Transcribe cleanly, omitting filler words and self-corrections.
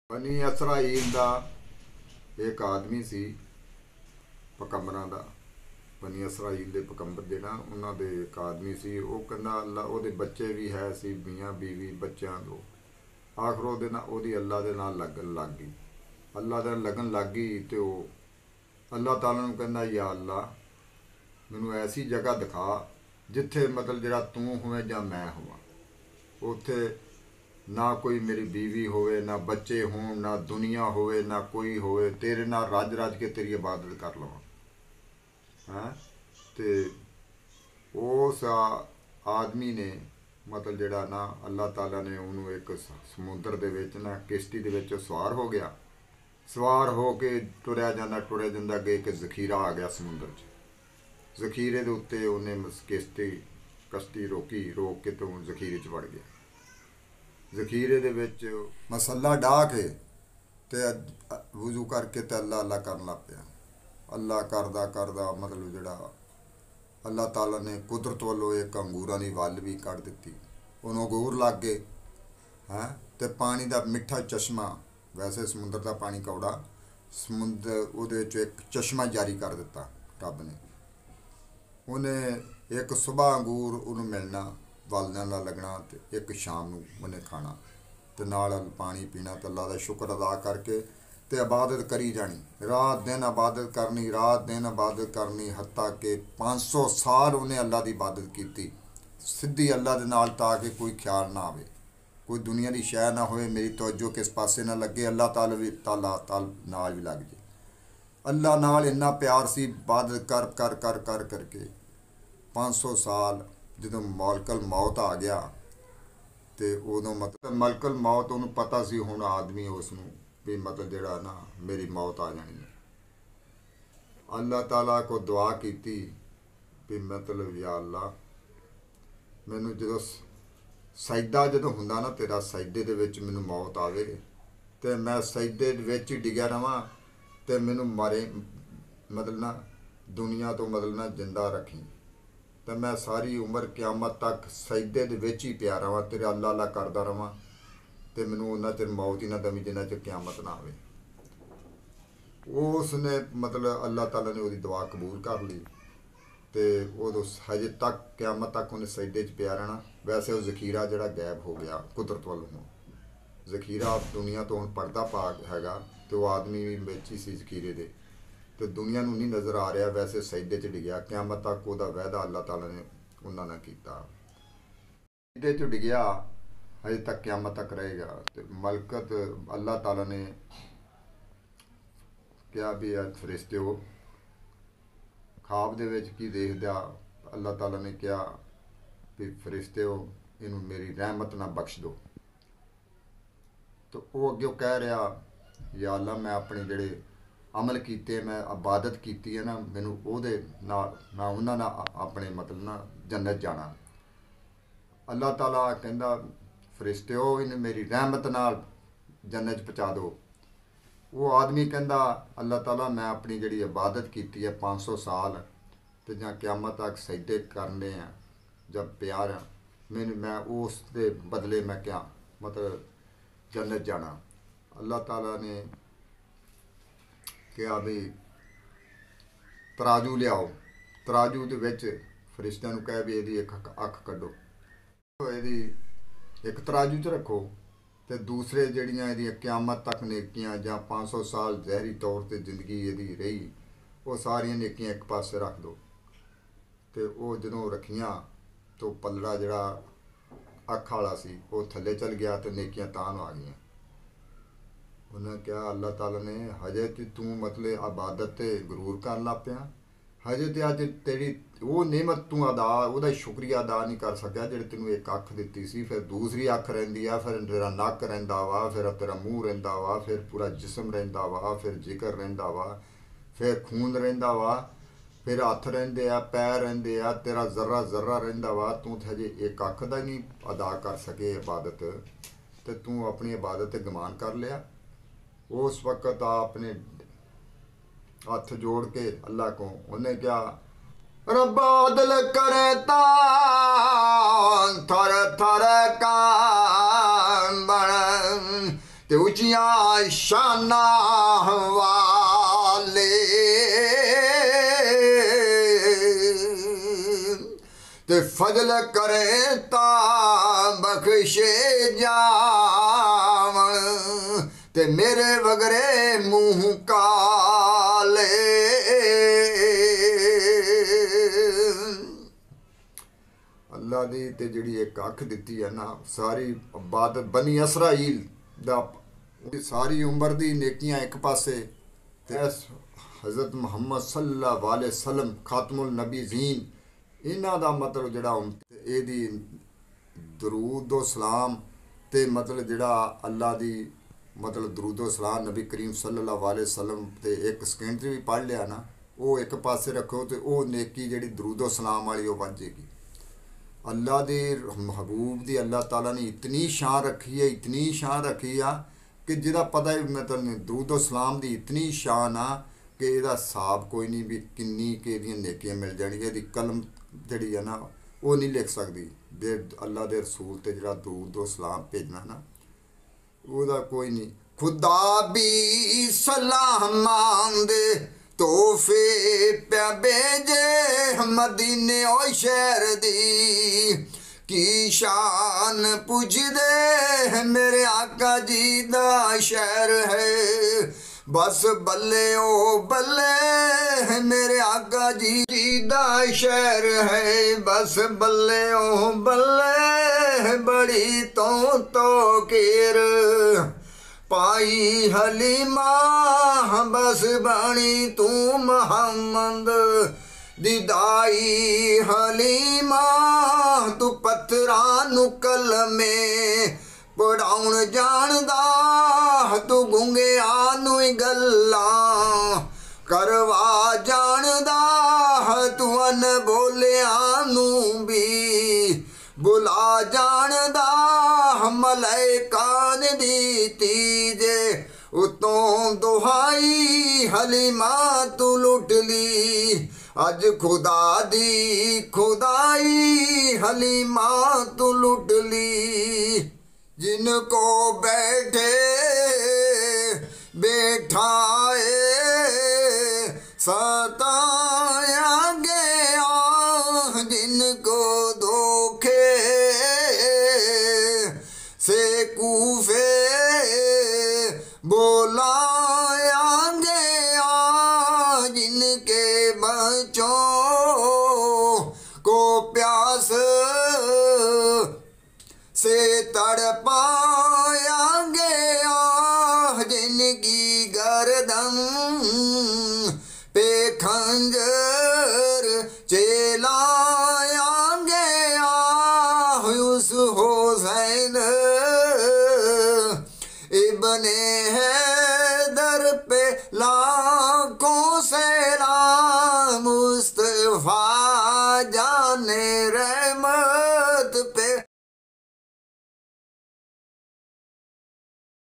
बनी इसराइल का एक आदमी सी पकंबरां दा। बनी इसराइल के पकंबर जिहड़ा उन्हां दे एक आदमी सी। वो कहंदा अल्लाह ओहदे बच्चे भी है सी, मियाँ बीवी बच्चों दो। आखिर ओहदी अल्लाह दे नाल लगन लग गई। अल्लाह दे लगन लग गई तो अल्लाह ताला नूं कहंदा या अल्लाह मैनूं ऐसी जगह दिखा जिथे मतलब जिहड़ा तू होवे जां मैं होवां, उत्थे ना कोई मेरी बीवी होवे, ना बच्चे होण, ना दुनिया होवे, ना कोई होवे, तेरे नाल रज रज के तेरी इबादत कर लवां। हैं तो उस आदमी ने मतलब जिहड़ा ना अल्लाह ताला ने उन्होंने एक समुद्र दे विच ना किश्ती दे विच सवार हो गया। सवार हो के टुरया जांदा अगे एक जखीरा आ गया समुद्र च। जखीरे दे उत्ते उन्हें कश्ती रोक के तो जखीरे च वड़ गया। जखीरे दे विच मसला डाह के ते वजू करके ते अल्लाह अल्लाह करन लग पिया। अल्लाह करदा करदा मतलब जिहड़ा अल्लाह ताला ने कुदरत वालों एक अंगूरां दी वल भी कढ़ दित्ती। उन्होंने अंगूर लग गए हैं ते पानी दा मिठा चश्मा, वैसे समुद्र का पानी कौड़ा, समुद्र उहदे च एक चश्मा जारी कर दिता रब ने। उन्हें एक सुबह अंगूर उन्होंने मिलना वलने नाल लगना ते एक शाम नूं उन्हें खाना ते नाल पानी पीना ते अल्लाह दा शुक्र अदा करके ते इबादत करी जानी। रात दिन इबादत करनी, रात दिन इबादत करनी, हत्ता कि 500 साल उन्हें अल्लाह की इबादत की सीधी अल्लाह दे नाल, ताकि कोई ख्याल ना आवे, कोई दुनिया की शय ना होए, मेरी तवज्जो किस पासे ना लगे, अल्लाह ताला नाल भी लग जाए। अल्लाह नाल इन्ना प्यार सी, इबादत कर कर कर कर करके 500 साल जो मलकल मौत आ गया तो उदों मतलब मलकल मौत उन्होंने पता सी हुण आदमी उसनूं भी मतलब जिहड़ा ना मेरी मौत आ जानी है। अल्लाह ताला को दुआ की भी मतलब या अल्लाह मैनू जो सजदा जो हुंदा ना तेरा, सजदे दे विच मैनू मौत आवे तो मैं सजदे विच ही डिग्या रवां तो मैनू मारे मतलब ना दुनिया तो मतलब ना जिंदा रखी तो मैं सारी उम्र क्यामत तक सजदे दे विच ही पिया रवां, तेरे अल्लाह अल्लाह करदा रवां तो मैनू उन्ना चिर मौत ही ना दवी जिन्ना चिर क्यामत ना आवे। उसने मतलब अल्लाह ताला ने उसकी दुआ कबूल कर ली तो उदों हजे तक क्यामत तक उन्हें सजदे च पिया रहना। वैसे वो जखीरा जिहड़ा गैब हो गया कुदरत वालों। जखीरा दुनिया तो हुण पड़दा पा हैगा तो वह आदमी भी विच ही सी जखीरे दे, तो दुनिया नूं नहीं नज़र आ रहा। वैसे सजदे च डिग्या, क्यामत तक वह वायदा अल्लाह ताला ने उन्हां नाल कीता। सजदे च डिग्या हजे तक क्यामत तक रहेगा। तो मलकत अल्लाह ताला ने क्या भी फरिश्ते हो ख्वाब दे विच की देखदा, अल्लाह ताला ने कहा भी फरिश्ते हो इनू मेरी रहमत ना बख्श दो। तो वह अगे कह रहा या अल्लाह मैं अपने जिहड़े अमल किए, मैं इबादत की है ना, मैनू ओहदे नाल मैं उन्हां नाल अपने मतलब ना जन्नत जाना। अल्लाह ताला कहंदा फरिश्ते हो इन मेरी रहमत नाल जन्नत पहुँचा दो। वो आदमी कहंदा अल्लाह ताला मैं अपनी जिहड़ी इबादत की है 500 साल तो जां क्यामत तक सजदे करने हैं जब प्यार मैं उस दे बदले मैं क्या मतलब जन्नत जाना। अल्लाह ताला ने कहा भी तराजू लियाओ, तराजू दे विच फरिश्तियां नूं कहा भी इहदी एक अख कड्डो, इहदी एक तराजू च रखो तो दूसरे जड़ियाँ ये क्यामत तक नेकियां जां 500 साल जहरी तौर पर जिंदगी यदि रही वो सारिया नेकियां एक पासे रख दो। तो वो जो रखियां तो पलड़ा जड़ा अख वाला सी वो थले चल गया तो नेकियां तां आ गई। उन्हें क्या अल्लाह ताला ने हजे तू मतलब इबादत ते गुरूर कर ला पिया, हजे तो अज तेरी वो नेमत तू अदा वह शुक्रिया अदा नहीं कर सकिया जिहड़ी तेनों एक अख दी सी, फिर दूसरी अख रहिंदी आ, फिर तेरा नक रहिंदा वा, फिर तेरा मूँह रहिंदा वा, फिर पूरा जिसम रहिंदा वा, फिर जिगर रहिंदा वा, फिर खून रहिंदा वा, फिर हथ रहिंदे आ, पैर रहिंदे आ, तेरा जर्रा जर्रा रहिंदा वा। तू तो हजे एक अख दा नहीं अदा कर सके इबादत तो तू अपनी इबादत ते गमान कर लिया। उस वक्त आपने हथ जोड़ के अल्लाह को उन्हें क्या रब्बा अदल करे तान थर थर कान बन ते उचियां शानां वाले ते फजल करे ता बख्शे जावण ते मेरे वगरे मुँह काले। अल्लाह दी ते जिहड़ी एक अख दिती है ना, सारी इबादत बनी इसराइल दा सारी उम्र दी नेकियां एक पासे ते हज़रत मुहम्मद सल्लल्लाहु अलैहि वसल्लम खातमुल नबी जीन इन्हां दा मतलब जिहड़ा एदी दरूद व सलाम ते मतलब जिहड़ा अल्लाह दी मतलब दरूद व सलाम नबी करीम सल्लल्लाहु अलैहि वसल्लम ते एक सेकंड भी पढ़ लिया ना, वो एक पासे रखो तो वो नेकी जिहड़ी दरूद व सलाम वाली वो बन जाएगी। अल्लाह दे महबूब दी अल्लाह ताला ने इतनी शान रखी है, इतनी शान रखी आ कि जिहदा पता ही मतलब दरूद व सलाम दी इतनी शान आ कि ਇਹਦਾ हिसाब कोई नहीं भी किन्नी के ਇਹਦੀਆਂ नेकियां मिल जाएगी। ਇਹਦੀ कलम ਜਿਹੜੀ है ना वो नहीं लिख सकती जे अल्लाह दे रसूल ते ਜਿਹੜਾ ਦਰੂਦ व सलाम भेजना ना ਉਹਦਾ कोई नहीं। खुदा भी सलामां दे तोहफे प्या भेजे मदीने ओ शहर दी की शान पुछदे मेरे आका जी दा शहर है। बस बल्ले ओ बल्ले मेरे आका जी दा शहर है। बस बल्ले ओ बल्ले बड़ी तो केर पाई हलीमा बस बनी तू मोहम्मद दिदाई हलीमा तू पत्थरां नू कलमे पढ़ाउण जानदा तू गुंगियां नू गल्लां करवा जानदा तू अन बोलियां नू भी बुला जानदा मलाइकां दी तीजे उतों दुहाई हलीमा तू लुट ली अज खुदा दी खुदाई हलीमा तू लुट ली। जिनको बैठे बैठाए सताया गया जिनको धोखे से कूफे बोलाया गया जिनके बच्चों को प्यास से तड़पाया गया जिनकी गर्दन पे खंजर चलाया गया उस हुसैन इब्ने हैदर पे लाखों सलाम मुस्तफा जाने रहे